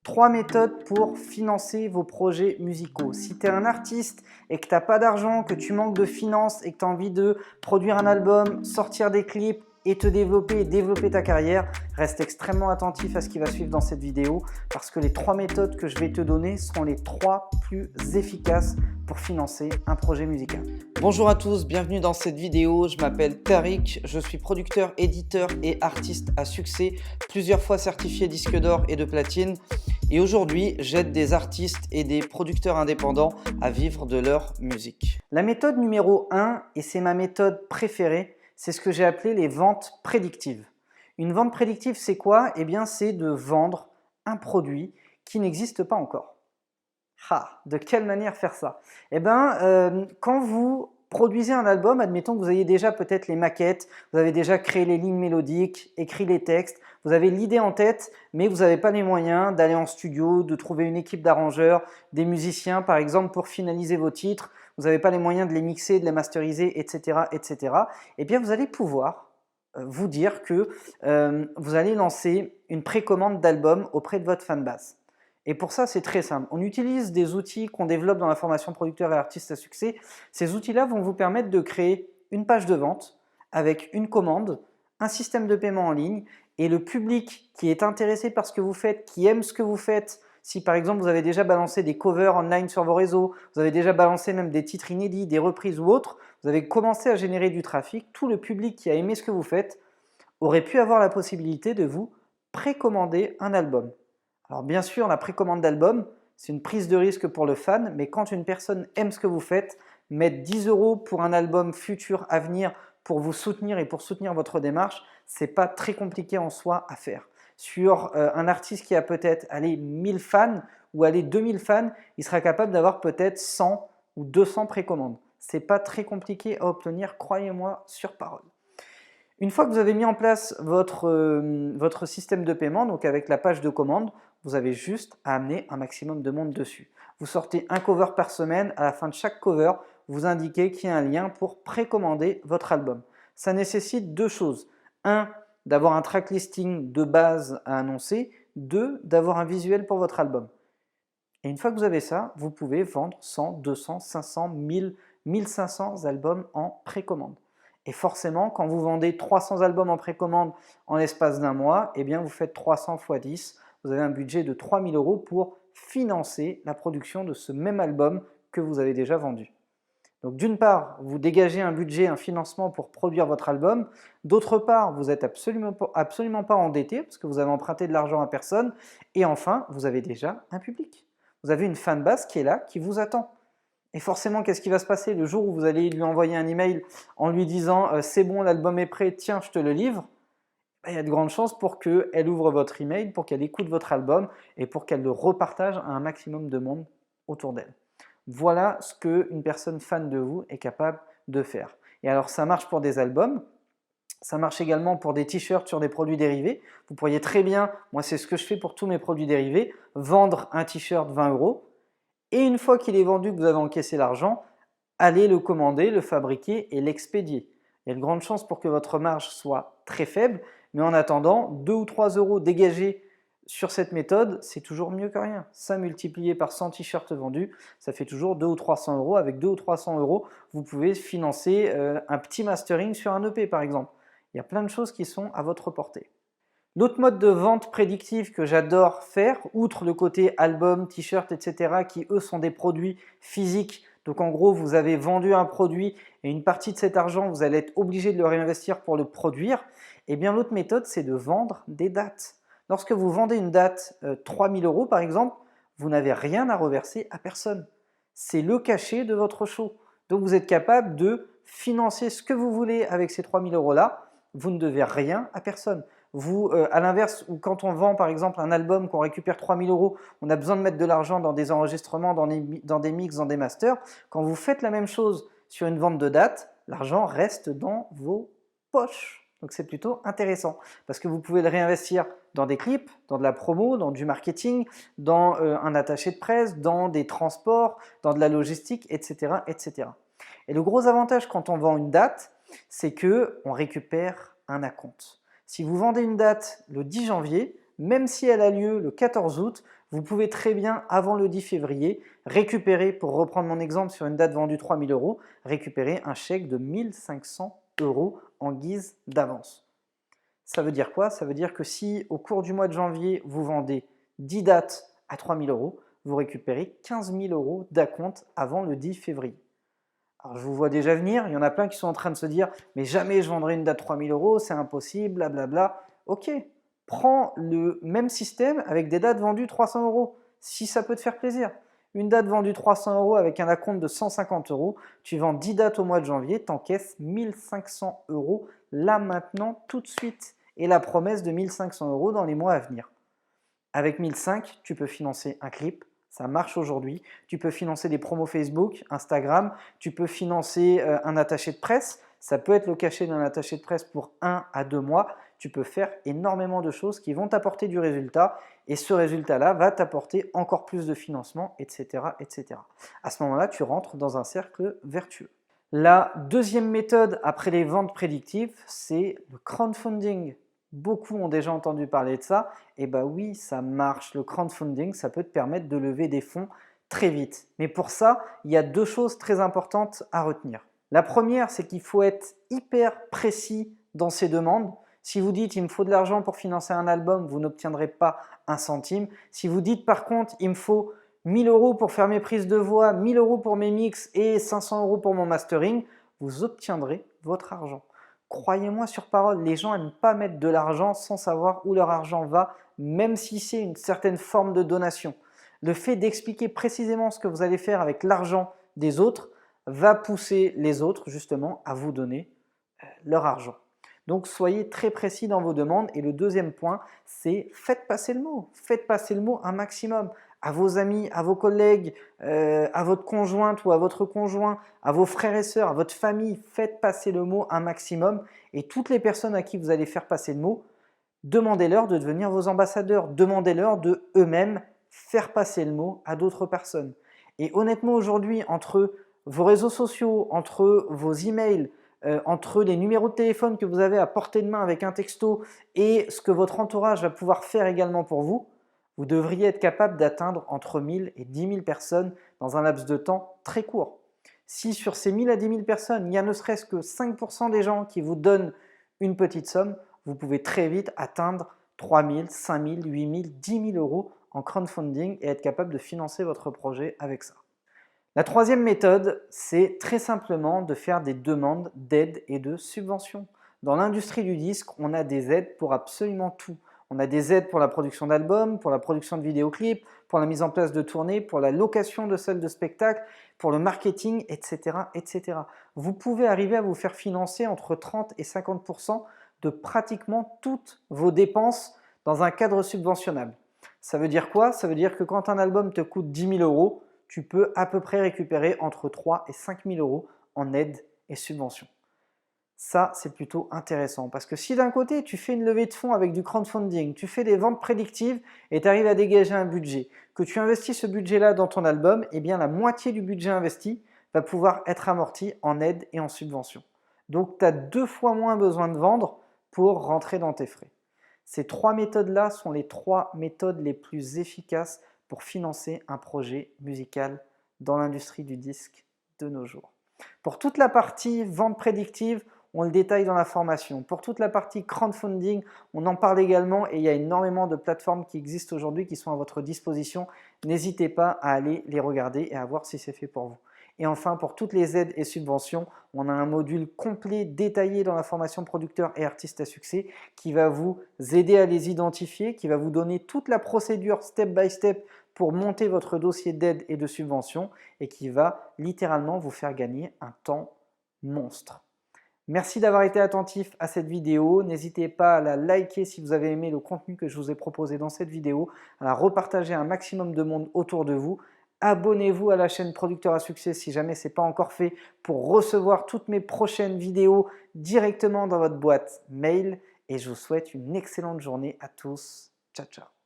3 méthodes pour financer vos projets musicaux. Si tu es un artiste et que tu n'as pas d'argent, que tu manques de finances et que tu as envie de produire un album, sortir des clips et te développer et développer ta carrière, reste extrêmement attentif à ce qui va suivre dans cette vidéo parce que les 3 méthodes que je vais te donner seront les 3 plus efficaces pour financer un projet musical. Bonjour à tous, bienvenue dans cette vidéo. Je m'appelle Tariq, je suis producteur, éditeur et artiste à succès, plusieurs fois certifié disque d'or et de platine. Et aujourd'hui, j'aide des artistes et des producteurs indépendants à vivre de leur musique. La méthode numéro 1, et c'est ma méthode préférée, c'est ce que j'ai appelé les ventes prédictives. Une vente prédictive, c'est quoi? Eh bien, c'est de vendre un produit qui n'existe pas encore. De quelle manière faire ça? Eh bien, quand vous produisez un album, admettons que vous ayez déjà peut-être les maquettes, vous avez déjà créé les lignes mélodiques, écrit les textes, vous avez l'idée en tête, mais vous n'avez pas les moyens d'aller en studio, de trouver une équipe d'arrangeurs, des musiciens par exemple pour finaliser vos titres, vous n'avez pas les moyens de les mixer, de les masteriser, etc. etc. Eh bien, vous allez pouvoir vous dire que vous allez lancer une précommande d'album auprès de votre fanbase. Et pour ça, c'est très simple. On utilise des outils qu'on développe dans la formation producteur et artiste à succès. Ces outils-là vont vous permettre de créer une page de vente avec une commande, un système de paiement en ligne et le public qui est intéressé par ce que vous faites, qui aime ce que vous faites. Si par exemple vous avez déjà balancé des covers online sur vos réseaux, vous avez déjà balancé même des titres inédits, des reprises ou autres, vous avez commencé à générer du trafic, tout le public qui a aimé ce que vous faites aurait pu avoir la possibilité de vous précommander un album. Alors bien sûr, la précommande d'album, c'est une prise de risque pour le fan, mais quand une personne aime ce que vous faites, mettre 10 € pour un album futur à venir pour vous soutenir et pour soutenir votre démarche, c'est pas très compliqué en soi à faire. Sur un artiste qui a peut-être 1000 fans ou 2000 fans, il sera capable d'avoir peut-être 100 ou 200 précommandes. C'est pas très compliqué à obtenir, croyez-moi sur parole. Une fois que vous avez mis en place votre système de paiement, donc avec la page de commande, vous avez juste à amener un maximum de monde dessus. Vous sortez un cover par semaine, à la fin de chaque cover, vous indiquez qu'il y a un lien pour précommander votre album. Ça nécessite deux choses. Un, d'avoir un track listing de base à annoncer. Deux, d'avoir un visuel pour votre album. Et une fois que vous avez ça, vous pouvez vendre 100, 200, 500, 1000, 1500 albums en précommande. Et forcément, quand vous vendez 300 albums en précommande en l'espace d'un mois, eh bien vous faites 300 x 10. Vous avez un budget de 3000 € pour financer la production de ce même album que vous avez déjà vendu. Donc d'une part, vous dégagez un budget, un financement pour produire votre album. D'autre part, vous n'êtes absolument pas endetté parce que vous avez emprunté de l'argent à personne. Et enfin, vous avez déjà un public. Vous avez une fanbase qui est là, qui vous attend. Et forcément, qu'est-ce qui va se passer le jour où vous allez lui envoyer un email en lui disant « c'est bon, l'album est prêt, tiens, je te le livre », il y a de grandes chances pour qu'elle ouvre votre email, pour qu'elle écoute votre album et pour qu'elle le repartage à un maximum de monde autour d'elle. Voilà ce qu'une personne fan de vous est capable de faire. Et alors, ça marche pour des albums, ça marche également pour des t-shirts sur des produits dérivés. Vous pourriez très bien, moi c'est ce que je fais pour tous mes produits dérivés, vendre un t-shirt 20 €. Et une fois qu'il est vendu, que vous avez encaissé l'argent, allez le commander, le fabriquer et l'expédier. Il y a de grandes chances pour que votre marge soit très faible, mais en attendant, 2 ou 3 € dégagés sur cette méthode, c'est toujours mieux que rien. Ça multiplié par 100 t-shirts vendus, ça fait toujours 200 ou 300 €. Avec 200 ou 300 €, vous pouvez financer un petit mastering sur un EP par exemple. Il y a plein de choses qui sont à votre portée. L'autre mode de vente prédictive que j'adore faire, outre le côté album, t-shirt, etc., qui eux sont des produits physiques, donc en gros vous avez vendu un produit et une partie de cet argent vous allez être obligé de le réinvestir pour le produire, et bien l'autre méthode c'est de vendre des dates. Lorsque vous vendez une date 3000 € par exemple, vous n'avez rien à reverser à personne. C'est le cachet de votre show. Donc vous êtes capable de financer ce que vous voulez avec ces 3000 € là, vous ne devez rien à personne. Vous, à l'inverse, ou quand on vend par exemple un album qu'on récupère 3000 €, on a besoin de mettre de l'argent dans des enregistrements, dans des mix, dans des masters. Quand vous faites la même chose sur une vente de date, l'argent reste dans vos poches. Donc c'est plutôt intéressant parce que vous pouvez le réinvestir dans des clips, dans de la promo, dans du marketing, dans un attaché de presse, dans des transports, dans de la logistique, etc., etc. Et le gros avantage quand on vend une date, c'est qu'on récupère un acompte. Si vous vendez une date le 10 janvier, même si elle a lieu le 14 août, vous pouvez très bien, avant le 10 février, récupérer, pour reprendre mon exemple sur une date vendue 3 000 €, récupérer un chèque de 1 500 € en guise d'avance. Ça veut dire quoi? Ça veut dire que si au cours du mois de janvier, vous vendez 10 dates à 3 000 €, vous récupérez 15 000 € d'acompte avant le 10 février. Alors je vous vois déjà venir, il y en a plein qui sont en train de se dire « mais jamais je vendrai une date 3 000 €, c'est impossible, blablabla ». Ok, prends le même système avec des dates vendues 300 €, si ça peut te faire plaisir. Une date vendue 300 € avec un acompte de 150 €, tu vends 10 dates au mois de janvier, tu encaisses 1 500 € là maintenant, tout de suite. Et la promesse de 1 500 € dans les mois à venir. Avec 1 500, tu peux financer un clip, ça marche aujourd'hui. Tu peux financer des promos Facebook, Instagram, tu peux financer un attaché de presse, ça peut être le cachet d'un attaché de presse pour 1 à 2 mois. Tu peux faire énormément de choses qui vont t'apporter du résultat et ce résultat-là va t'apporter encore plus de financement, etc., etc. À ce moment-là, tu rentres dans un cercle vertueux. La deuxième méthode après les ventes prédictives, c'est le crowdfunding. Beaucoup ont déjà entendu parler de ça. Et bah oui, ça marche. Le crowdfunding, ça peut te permettre de lever des fonds très vite. Mais pour ça, il y a deux choses très importantes à retenir. La première, c'est qu'il faut être hyper précis dans ses demandes. Si vous dites « il me faut de l'argent pour financer un album », vous n'obtiendrez pas un centime. Si vous dites par contre « il me faut 1 000 € pour faire mes prises de voix, 1 000 € pour mes mix et 500 € pour mon mastering », vous obtiendrez votre argent. Croyez-moi sur parole, les gens n'aiment pas mettre de l'argent sans savoir où leur argent va, même si c'est une certaine forme de donation. Le fait d'expliquer précisément ce que vous allez faire avec l'argent des autres va pousser les autres justement à vous donner leur argent. Donc soyez très précis dans vos demandes. Et le deuxième point, c'est faites passer le mot. Faites passer le mot un maximum à vos amis, à vos collègues, à votre conjointe ou à votre conjoint, à vos frères et sœurs, à votre famille. Faites passer le mot un maximum. Et toutes les personnes à qui vous allez faire passer le mot, demandez-leur de devenir vos ambassadeurs. Demandez-leur de eux-mêmes faire passer le mot à d'autres personnes. Et honnêtement, aujourd'hui, entre vos réseaux sociaux, entre vos emails, entre les numéros de téléphone que vous avez à portée de main avec un texto et ce que votre entourage va pouvoir faire également pour vous, vous devriez être capable d'atteindre entre 1 000 et 10 000 personnes dans un laps de temps très court. Si sur ces 1 000 à 10 000 personnes, il y a ne serait-ce que 5% des gens qui vous donnent une petite somme, vous pouvez très vite atteindre 3 000, 5 000, 8 000, 10 000 € en crowdfunding et être capable de financer votre projet avec ça. La troisième méthode, c'est très simplement de faire des demandes d'aide et de subventions. Dans l'industrie du disque, on a des aides pour absolument tout. On a des aides pour la production d'albums, pour la production de vidéoclips, pour la mise en place de tournées, pour la location de salles de spectacle, pour le marketing, etc., etc. Vous pouvez arriver à vous faire financer entre 30 et 50% de pratiquement toutes vos dépenses dans un cadre subventionnable. Ça veut dire quoi? Ça veut dire que quand un album te coûte 10 000 €, tu peux à peu près récupérer entre 3 et 5 000 € en aide et subventions. Ça, c'est plutôt intéressant parce que si d'un côté, tu fais une levée de fonds avec du crowdfunding, tu fais des ventes prédictives et tu arrives à dégager un budget, que tu investis ce budget-là dans ton album, eh bien la moitié du budget investi va pouvoir être amorti en aide et en subvention. Donc, tu as 2 fois moins besoin de vendre pour rentrer dans tes frais. Ces 3 méthodes-là sont les 3 méthodes les plus efficaces pour financer un projet musical dans l'industrie du disque de nos jours. Pour toute la partie vente prédictive, on le détaille dans la formation. Pour toute la partie crowdfunding, on en parle également et il y a énormément de plateformes qui existent aujourd'hui qui sont à votre disposition. N'hésitez pas à aller les regarder et à voir si c'est fait pour vous. Et enfin, pour toutes les aides et subventions, on a un module complet détaillé dans la formation producteur et artiste à succès qui va vous aider à les identifier, qui va vous donner toute la procédure step by step pour monter votre dossier d'aide et de subvention et qui va littéralement vous faire gagner un temps monstre. Merci d'avoir été attentif à cette vidéo. N'hésitez pas à la liker si vous avez aimé le contenu que je vous ai proposé dans cette vidéo, à la repartager à un maximum de monde autour de vous. Abonnez-vous à la chaîne Producteur à Succès si jamais ce n'est pas encore fait pour recevoir toutes mes prochaines vidéos directement dans votre boîte mail. Et je vous souhaite une excellente journée à tous. Ciao, ciao.